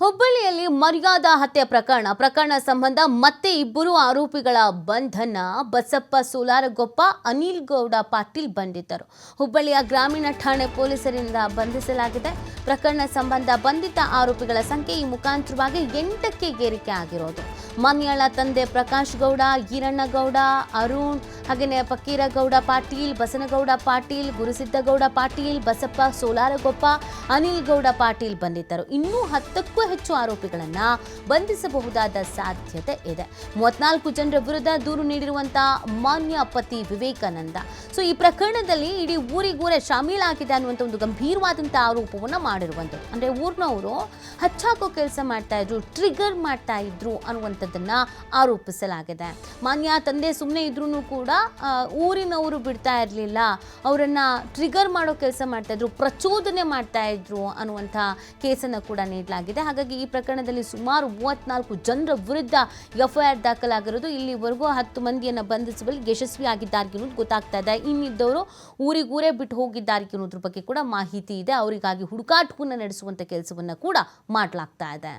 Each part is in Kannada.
ಹುಬ್ಬಳ್ಳಿಯಲ್ಲಿ ಮರ್ಯಾದಾ ಹತ್ಯೆ ಪ್ರಕರಣ ಸಂಬಂಧ ಮತ್ತೆ ಇಬ್ಬರು ಆರೋಪಿಗಳ ಬಂಧನ. ಬಸಪ್ಪ ಸೋಲಾರಗೊಪ್ಪ, ಅನಿಲ್ ಗೌಡ ಪಾಟೀಲ್ ಬಂಧಿತರು. ಹುಬ್ಬಳ್ಳಿಯ ಗ್ರಾಮೀಣ ಠಾಣೆ ಪೊಲೀಸರಿಂದ ಬಂಧಿಸಲಾಗಿದೆ. ಪ್ರಕರಣ ಸಂಬಂಧ ಬಂಧಿತ ಆರೋಪಿಗಳ ಸಂಖ್ಯೆ ಈ ಮುಖಾಂತರವಾಗಿ 8ಕ್ಕೆ ಏರಿಕೆ ಆಗಿರೋದು. ಮಾನ್ಯಾಳ ತಂದೆ ಪ್ರಕಾಶ್ ಗೌಡ, ಈರಣ್ಣಗೌಡ, ಅರುಣ್, ಹಾಗೆಯೇ ಫಕೀರಗೌಡ ಪಾಟೀಲ್, ಬಸನಗೌಡ ಪಾಟೀಲ್, ಗುರುಸಿದ್ದಗೌಡ ಪಾಟೀಲ್, ಬಸಪ್ಪ ಸೋಲಾರಗೊಪ್ಪ, ಅನಿಲ್ ಗೌಡ ಪಾಟೀಲ್ ಬಂಧಿತರು. ಇನ್ನೂ 10ಕ್ಕೂ ಹೆಚ್ಚು ಆರೋಪಿಗಳನ್ನ ಬಂಧಿಸಬಹುದಾದ ಸಾಧ್ಯತೆ ಇದೆ. 34 ಜನರ ವಿರುದ್ಧ ದೂರು ನೀಡಿರುವಂತಹ ಮಾನ್ಯ ಪತಿ ವಿವೇಕಾನಂದ. ಸೊ ಈ ಪ್ರಕರಣದಲ್ಲಿ ಇಡೀ ಊರಿಗೂರೇ ಶಾಮೀಲಾಗಿದೆ ಅನ್ನುವಂಥ ಒಂದು ಗಂಭೀರವಾದಂತಹ ಆರೋಪವನ್ನ ಮಾಡಿರುವಂಥದ್ದು. ಅಂದ್ರೆ ಊರಿನವರು ಹಚ್ಚಾಕೋ ಕೆಲಸ ಮಾಡ್ತಾ ಇದ್ರು, ಟ್ರಿಗರ್ ಮಾಡ್ತಾ ಇದ್ರು ಅನ್ನುವಂಥದ್ದನ್ನ ಆರೋಪಿಸಲಾಗಿದೆ. ಮಾನ್ಯ ತಂದೆ ಸುಮ್ಮನೆ ಇದ್ರೂ ಕೂಡ ಊರಿನವರು ಬಿಡ್ತಾ ಇರಲಿಲ್ಲ, ಅವರನ್ನ ಟ್ರಿಗರ್ ಮಾಡೋ ಕೆಲಸ ಮಾಡ್ತಾ ಇದ್ರು, ಪ್ರಚೋದನೆ ಮಾಡ್ತಾ ಇದ್ರು ಅನ್ನುವಂಥ ಕೇಸನ್ನು ಕೂಡ ನೀಡಲಾಗಿದೆ. ಹಾಗಾಗಿ ಈ ಪ್ರಕರಣದಲ್ಲಿ ಸುಮಾರು 34 ಜನರ ವಿರುದ್ಧ ಎಫ್ಐಆರ್ ದಾಖಲಾಗಿರೋದು. ಇಲ್ಲಿವರೆಗೂ 10 ಮಂದಿಯನ್ನು ಬಂಧಿಸುವಲ್ಲಿ ಯಶಸ್ವಿಯಾಗಿದ್ದಾರೆ ಅನ್ನೋದು ಗೊತ್ತಾಗ್ತಾ ಇದೆ. ಇನ್ನಿದ್ದವರು ಊರಿಗೂರೇ ಬಿಟ್ಟು ಹೋಗಿದ್ದಾರೆ ಅನ್ನೋದ್ರ ಬಗ್ಗೆ ಕೂಡ ಮಾಹಿತಿ ಇದೆ. ಅವರಿಗಾಗಿ ಹುಡುಕಾಟವನ್ನು ನಡೆಸುವಂಥ ಕೆಲಸವನ್ನು ಕೂಡ ಮಾಡಲಾಗ್ತಾ ಇದೆ.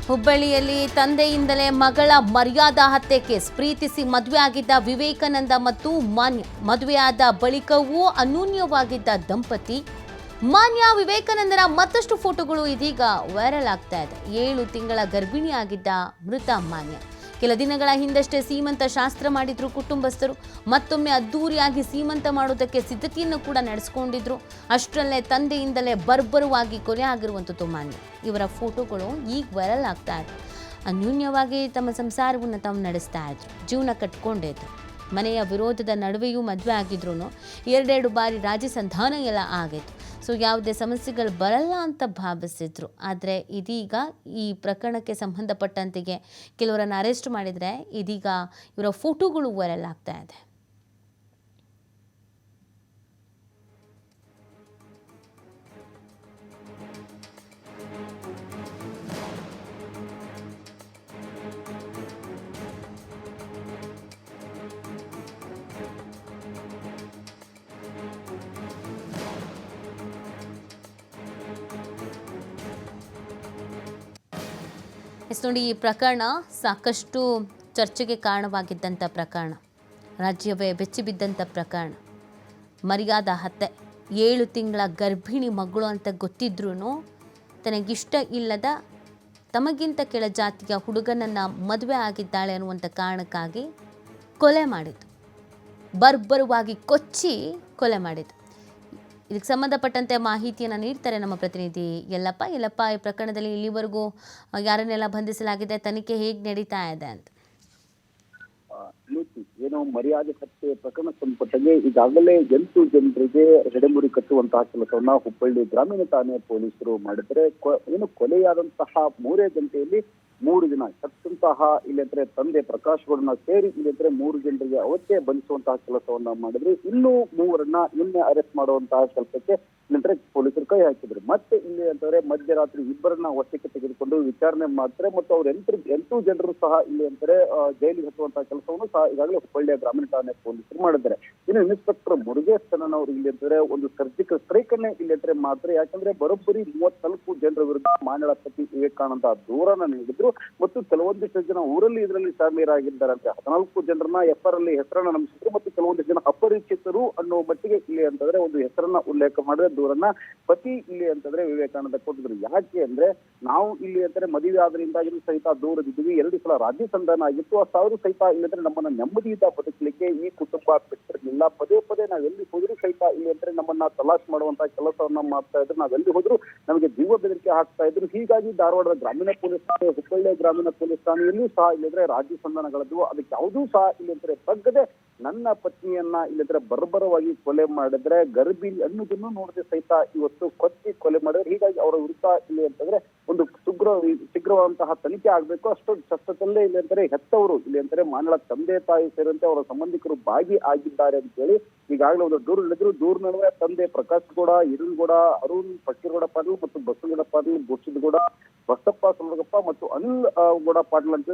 ಹುಬ್ಬಳ್ಳಿಯಲ್ಲಿ ತಂದೆಯಿಂದಲೇ ಮಗಳ ಮರ್ಯಾದಾ ಹತ್ಯೆ ಕೇಸ್. ಪ್ರೀತಿಸಿ ಮದುವೆಯಾಗಿದ್ದ ವಿವೇಕಾನಂದ ಮತ್ತು ಮಾನ್ಯ, ಮದುವೆಯಾದ ಬಳಿಕವೂ ಅನ್ಯೋನ್ಯವಾಗಿದ್ದ ದಂಪತಿ. ಮಾನ್ಯ ವಿವೇಕಾನಂದರ ಮತ್ತಷ್ಟು ಫೋಟೋಗಳು ಇದೀಗ ವೈರಲ್ ಆಗ್ತಾ ಇದೆ. 7 ತಿಂಗಳ ಗರ್ಭಿಣಿಯಾಗಿದ್ದ ಮೃತ ಮಾನ್ಯ. ಕೆಲ ದಿನಗಳ ಹಿಂದಷ್ಟೇ ಸೀಮಂತ ಶಾಸ್ತ್ರ ಮಾಡಿದ್ರು ಕುಟುಂಬಸ್ಥರು. ಮತ್ತೊಮ್ಮೆ ಅದ್ದೂರಿಯಾಗಿ ಸೀಮಂತ ಮಾಡೋದಕ್ಕೆ ಸಿದ್ಧತೆಯನ್ನು ಕೂಡ ನಡೆಸಿಕೊಂಡಿದ್ರು. ಅಷ್ಟರಲ್ಲೇ ತಂದೆಯಿಂದಲೇ ಬರ್ಬರವಾಗಿ ಕೊಲೆ ಆಗಿರುವಂಥದ್ದು ಮಾನ್ಯ. ಇವರ ಫೋಟೋಗಳು ಈಗ ವೈರಲ್ ಆಗ್ತಾ ಇದೆ. ಅನ್ಯೂನ್ಯವಾಗಿ ತಮ್ಮ ಸಂಸಾರವನ್ನು ತಾವು ನಡೆಸ್ತಾ ಇದ್ರು, ಜೀವನ ಕಟ್ಕೊಂಡಿದ್ರು. ಮನೆಯ ವಿರೋಧದ ನಡುವೆಯೂ ಮದುವೆ ಆಗಿದ್ರು. 2 ಬಾರಿ ರಾಜಿ ಸಂಧಾನ ಎಲ್ಲ ಆಗಿತ್ತು. ಸೊ ಯಾವುದೇ ಸಮಸ್ಯೆಗಳು ಬರಲ್ಲ ಅಂತ ಭಾವಿಸಿದ್ರು. ಆದರೆ ಇದೀಗ ಈ ಪ್ರಕರಣಕ್ಕೆ ಸಂಬಂಧಪಟ್ಟಂತೆಗೆ ಕೆಲವರನ್ನು ಅರೆಸ್ಟ್ ಮಾಡಿದರೆ ಇದೀಗ ಇವರ ಫೋಟೋಗಳು ವೈರಲ್ ಆಗ್ತಾ ಇದೆ. ನೋಡಿ, ಈ ಪ್ರಕರಣ ಸಾಕಷ್ಟು ಚರ್ಚೆಗೆ ಕಾರಣವಾಗಿದ್ದಂಥ ಪ್ರಕರಣ, ರಾಜ್ಯವೇ ಬೆಚ್ಚಿಬಿದ್ದಂಥ ಪ್ರಕರಣ. ಮರ್ಯಾದಾ ಹತ್ಯೆ. 7 ತಿಂಗಳ ಗರ್ಭಿಣಿ ಮಗಳು ಅಂತ ಗೊತ್ತಿದ್ರೂ ತನಗಿಷ್ಟ ಇಲ್ಲದ ತಮಗಿಂತ ಕೆಳ ಜಾತಿಯ ಹುಡುಗನನ್ನು ಮದುವೆ ಆಗಿದ್ದಾಳೆ ಅನ್ನುವಂಥ ಕಾರಣಕ್ಕಾಗಿ ಕೊಲೆ ಮಾಡಿದ್ದು, ಬರ್ಬರವಾಗಿ ಕೊಚ್ಚಿ ಕೊಲೆ ಮಾಡಿದ್ದು. ಇದಕ್ಕೆ ಸಂಬಂಧಪಟ್ಟಂತೆ ಮಾಹಿತಿಯನ್ನು ನೀಡ್ತಾರೆ ನಮ್ಮ ಪ್ರತಿನಿಧಿ ಯಲ್ಲಪ್ಪ. ಈ ಪ್ರಕರಣದಲ್ಲಿ ಇಲ್ಲಿವರೆಗೂ ಯಾರನ್ನೆಲ್ಲ ಬಂಧಿಸಲಾಗಿದೆ, ತನಿಖೆ ಹೇಗೆ ನಡೀತಾ ಇದೆ ಅಂತ? ಏನು ಮರ್ಯಾದೆ ಹತ್ಯೆ ಪ್ರಕರಣ ಸಂಬಂಧಪಟ್ಟಂಗೆ ಈಗಾಗಲೇ 8 ಜನರಿಗೆ ಹೆಡೆಮುರಿ ಕಟ್ಟುವಂತಹ ಕೆಲಸವನ್ನ ಹುಬ್ಬಳ್ಳಿ ಗ್ರಾಮೀಣ ಠಾಣೆ ಪೊಲೀಸರು ಮಾಡಿದರೆ, ಏನು ಕೊಲೆಯಾದಂತಹ 3 ಗಂಟೆಯಲ್ಲಿ 3 ಜನ ಸತ್ತಂತಹ ಇಲ್ಲಂದ್ರೆ ತಂದೆ ಪ್ರಕಾಶ್ ಗೌಡನ ಸೇರಿ ಇಲ್ಲಂದ್ರೆ 3 ಜನರಿಗೆ ಅವತ್ತೇ ಬಂಧಿಸುವಂತಹ ಕೆಲಸವನ್ನ ಮಾಡಿದ್ರು. ಇನ್ನೂ 3ರನ್ನ ನಿನ್ನೆ ಅರೆಸ್ಟ್ ಮಾಡುವಂತಹ ಕೆಲಸಕ್ಕೆ ಇಲ್ಲಂದ್ರೆ ಪೊಲೀಸರು ಕೈ ಹಾಕಿದ್ರು. ಮತ್ತೆ ಇಲ್ಲಿ ಅಂತಂದ್ರೆ ಮಧ್ಯರಾತ್ರಿ 2ರನ್ನ ವಶಕ್ಕೆ ತೆಗೆದುಕೊಂಡು ವಿಚಾರಣೆ ಮಾಡ್ತಾರೆ. ಮತ್ತು ಅವ್ರ 8 ಜನರು ಸಹ ಇಲ್ಲಿ ಅಂತಾರೆ ಜೈಲಿಗೆ ಹತ್ತುವಂತಹ ಕೆಲಸವನ್ನು ಸಹ ಈಗಾಗಲೇ ಹುಬ್ಬಳ್ಳಿಯ ಗ್ರಾಮೀಣ ಠಾಣೆ ಪೊಲೀಸರು ಮಾಡಿದ್ದಾರೆ. ಇನ್ನು ಇನ್ಸ್ಪೆಕ್ಟರ್ ಮುರುಗೇಶನ್ ಅವರು ಇಲ್ಲಿ ಅಂತಾರೆ ಒಂದು ಸರ್ಜಿಕಲ್ ಸ್ಟ್ರೈಕ್ ಅನ್ನೇ ಇಲ್ಲಿ ಅಂತಾರೆ ಮಾಡ್ತಾರೆ. ಯಾಕಂದ್ರೆ ಬರೋಬ್ಬರಿ 34 ಜನರ ವಿರುದ್ಧ ಮಾನ್ಯಳ ಪತಿ ವಿವೇಕಾನಂದ ದೂರನ್ನ ನೀಡಿದ್ರು. ಮತ್ತು ಕೆಲವೊಂದಿಷ್ಟು ಜನ ಊರಲ್ಲಿ ಇದರಲ್ಲಿ ಶಾಮೀಲಾಗಿದ್ದಾರಂತೆ. 14 ಜನರನ್ನ ಎಫ್ಐಆರ್ ಅಲ್ಲಿ ಹೆಸರನ್ನ ನಮಿಸಿದ್ರು. ಮತ್ತು ಕೆಲವೊಂದಿಷ್ಟು ಜನ ಅಪರಿಚಿತರು ಅನ್ನೋ ಮಟ್ಟಿಗೆ ಇಲ್ಲಿ ಅಂತಂದ್ರೆ ಒಂದು ಹೆಸರನ್ನ ಉಲ್ಲೇಖ ಮಾಡಿದ ದೂರನ್ನ ಪತಿ ಇಲ್ಲಿ ಅಂತಂದ್ರೆ ವಿವೇಕಾನಂದ ಕೊಟ್ಟಿದ್ರು. ಯಾಕೆ ಅಂದ್ರೆ ನಾವು ಇಲ್ಲಿ ಅಂತಾರೆ ಮದುವೆ ಆದ್ರಿಂದಾಗಿನೂ ಸಹಿತ ದೂರದಿದ್ದೀವಿ, 2 ಸಲ ರಾಜ್ಯ ಸಂಧಾನ ಆಗಿತ್ತು. ಆ ಸಾವಿರ ಸಹಿತ ಇಲ್ಲಂದ್ರೆ ನಮ್ಮನ್ನ ನೆಮ್ಮದಿಯಿಂದ ಬದುಕಲಿಕ್ಕೆ ಈ ಕುಟುಂಬ ಬಿಟ್ಟಿರಲಿಲ್ಲ. ಪದೇ ನಾವೆಲ್ಲಿ ಹೋದ್ರು ಸಹಿತ ಇಲ್ಲಿ ಅಂದ್ರೆ ನಮ್ಮನ್ನ ತಲಾಶ್ ಮಾಡುವಂತ ಕೆಲಸವನ್ನ ಮಾಡ್ತಾ ಇದ್ರು. ನಾವೆಲ್ಲಿ ಹೋದ್ರು ನಮಗೆ ಜೀವ ಬೆದರಿಕೆ ಹಾಕ್ತಾ ಇದ್ರು. ಹೀಗಾಗಿ ಧಾರವಾಡದ ಗ್ರಾಮೀಣ ಪೊಲೀಸ್ ಹುಬ್ಬಳ್ಳಿ ಗ್ರಾಮೀಣ ಪೊಲೀಸ್ ಠಾಣೆಯಲ್ಲೂ ಸಹ ಇಲ್ಲಿದ್ರೆ ರಾಜ್ಯ ಸಂಧಾನಗಳದ್ದು. ಅದಕ್ಕೆ ಯಾವುದೂ ಸಹ ಇಲ್ಲಿ ಅಂತಾರೆ ಬಗ್ಗದೆ ನನ್ನ ಪತ್ನಿಯನ್ನ ಇಲ್ಲಂದ್ರೆ ಬರ್ಬರವಾಗಿ ಕೊಲೆ ಮಾಡಿದ್ರೆ ಗರ್ಭಿಣಿ ಅನ್ನೋದನ್ನು ನೋಡದೆ ಸಹಿತ ಇವತ್ತು ಕೊಚ್ಚಿ ಕೊಲೆ ಮಾಡಿದ್ರೆ. ಹೀಗಾಗಿ ಅವರ ವಿರುದ್ಧ ಇಲ್ಲಿ ಅಂತಂದ್ರೆ ಒಂದು ಶೀಘ್ರವಾದಂತಹ ತನಿಖೆ ಆಗ್ಬೇಕು. ಅಷ್ಟೊಂದು ಕಷ್ಟದಲ್ಲೇ ಇಲ್ಲಿ ಅಂತಾರೆ ಹೆತ್ತವರು ಇಲ್ಲಿ ಅಂತಾರೆ ಮಾನಳ ತಂದೆ ತಾಯಿ ಸೇರಿದಂತೆ ಅವರ ಸಂಬಂಧಿಕರು ಭಾಗಿ ಆಗಿದ್ದಾರೆ ಅಂತ ಹೇಳಿ ಈಗಾಗಲೇ ಒಂದು ದೂರು ನಡೆದ್ರು. ದೂರು ನಡುವೆ ತಂದೆ ಪ್ರಕಾಶ್ ಗೌಡ, ಹಿರಣ್ಗೌಡ, ಅರುಣ್ ಫಕೀರ್ಗೌಡ ಪಾಟೀಲ್ ಮತ್ತು ಬಸವಗೌಡ ಪಾಟೀಲ್, ಗೋಷಿದಗೌಡ, ಬಸಪ್ಪ ಸೊಲಗಪ್ಪ ಮತ್ತು ಅನಿಲ್ ಗೌಡ ಪಾಟೀಲ್ ಅಂತ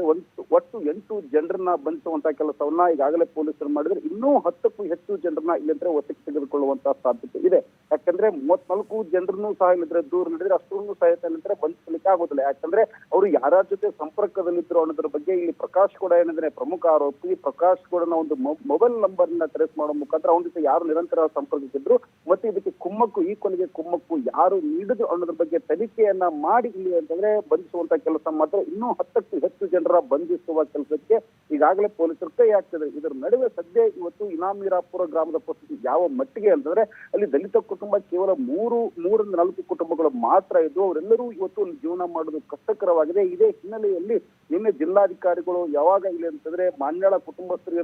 ಒಟ್ಟು 8 ಜನರನ್ನ ಬಂಧಿಸುವಂತ ಕೆಲಸವನ್ನ ಈಗಾಗಲೇ ಪೊಲೀಸರು ಮಾಡಿದ್ರೆ. ಇನ್ನೂ 10ಕ್ಕೂ ಹೆಚ್ಚು ಜನರನ್ನ ಇಲ್ಲಂದ್ರೆ ಒತ್ತಿಗೆ ತೆಗೆದುಕೊಳ್ಳುವಂತಹ ಸಾಧ್ಯತೆ ಇದೆ. ಯಾಕಂದ್ರೆ 34 ಜನರನ್ನು ಸಹ ಇಲ್ಲಂದ್ರೆ ದೂರು ನಡೆದ್ರೆ ಅಷ್ಟೊಂದು ಸಹಿತ ಇಲ್ಲಂದ್ರೆ ಬಂಧಿಸಲಿಕ್ಕೆ ಆಗೋದಿಲ್ಲ. ಯಾಕಂದ್ರೆ ಅವರು ಯಾರ ಜೊತೆ ಸಂಪರ್ಕದಲ್ಲಿದ್ರು ಅನ್ನೋದ್ರ ಬಗ್ಗೆ ಇಲ್ಲಿ ಪ್ರಕಾಶ್ ಗೌಡ ಏನಂದ್ರೆ ಪ್ರಮುಖ ಆರೋಪಿ. ಪ್ರಕಾಶ್ ಗೌಡನ ಒಂದು ಮೊಬೈಲ್ ನಂಬರ್ ನ ಟ್ರೇಸ್ ಮಾಡೋ ಮುಖಾಂತರ ಅವನ ಜೊತೆ ಯಾರು ನಿರಂತರ ಸಂಪರ್ಕಿಸಿದ್ರು ಮತ್ತೆ ಇದಕ್ಕೆ ಕುಮ್ಮಕ್ಕು, ಈ ಕೊನೆಗೆ ಕುಮ್ಮಕ್ಕು ಯಾರು ನೀಡಿದ್ರು ಅನ್ನೋದ್ರ ಬಗ್ಗೆ ತನಿಖೆಯನ್ನ ಮಾಡಿ ಇಲ್ಲಿ ಅಂತಂದ್ರೆ ಬಂಧಿಸುವಂತ ಕೆಲಸ ಮಾತ್ರ. ಇನ್ನೂ 10ಕ್ಕೂ ಹೆಚ್ಚು ಜನರ ಬಂಧಿಸುವ ಕೆಲಸಕ್ಕೆ ಈಗಾಗಲೇ ಪೊಲೀಸರು ಕೈ ಹಾಕ್ತಿದ್ದಾರೆ. ಇದರ ನಡುವೆ ಸದ್ಯ ಇವತ್ತು ಇನಾಮೀರಾಪುರ ಗ್ರಾಮದ ಪರಿಸ್ಥಿತಿ ಯಾವ ಮಟ್ಟಿಗೆ ಅಂತಂದ್ರೆ ಅಲ್ಲಿ ದಲಿತ ಕುಟುಂಬ ಕೇವಲ 3-4 ಕುಟುಂಬಗಳು ಮಾತ್ರ ಇದ್ದು ಅವರೆಲ್ಲರೂ ಇವತ್ತು ಜೀವನ ಮಾಡೋದು ಕಷ್ಟಕರವಾಗಿದೆ. ಇದೇ ಹಿನ್ನೆಲೆಯಲ್ಲಿ ನಿನ್ನೆ ಜಿಲ್ಲಾಧಿಕಾರಿಗಳು ಯಾವಾಗ ಇಲ್ಲಿ ಅಂತಂದ್ರೆ ಮಾನ್ಯಾಳ ಕುಟುಂಬಸ್ಥರಿಗೆ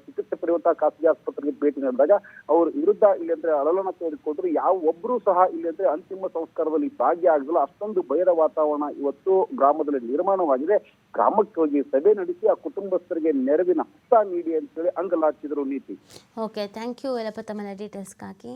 ಚಿಕಿತ್ಸೆ ಪಡೆಯುವಂತಹ ಖಾಸಗಿ ಆಸ್ಪತ್ರೆಗೆ ಭೇಟಿ ನೀಡಿದಾಗ ಅವ್ರ ವಿರುದ್ಧ ಇಲ್ಲಿ ಅಂದ್ರೆ ಅಳಲನ್ನ ತೆಗೆದುಕೊಂಡ್ರು. ಯಾವ ಒಬ್ರು ಸಹ ಇಲ್ಲಿ ಅಂದ್ರೆ ಅಂತಿಮ ಸಂಸ್ಕಾರದಲ್ಲಿ ಭಾಗಿಯಾಗಲಿಲ್ಲ. ಅಷ್ಟೊಂದು ಭಯದ ವಾತಾವರಣ ಇವತ್ತು ಗ್ರಾಮದಲ್ಲಿ ನಿರ್ಮಾಣವಾಗಿದೆ. ಗ್ರಾಮಕ್ಕೆ ಹೋಗಿ ಸಭೆ ನಡೆಸಿ ಆ ಕುಟುಂಬಸ್ಥರಿಗೆ ನೆರವಿನ ಹಸ್ತ ನೀಡಿ ಅಂತೇಳಿ ಅಂಗಲಾಚಿದ್ರು. ನೀತಿ. ಓಕೆ, ಥ್ಯಾಂಕ್ ಯು ಎಲ್ಲಪ್ಪ ತಮ್ಮ ಡೀಟೇಲ್ಸ್ಗಾಗಿ.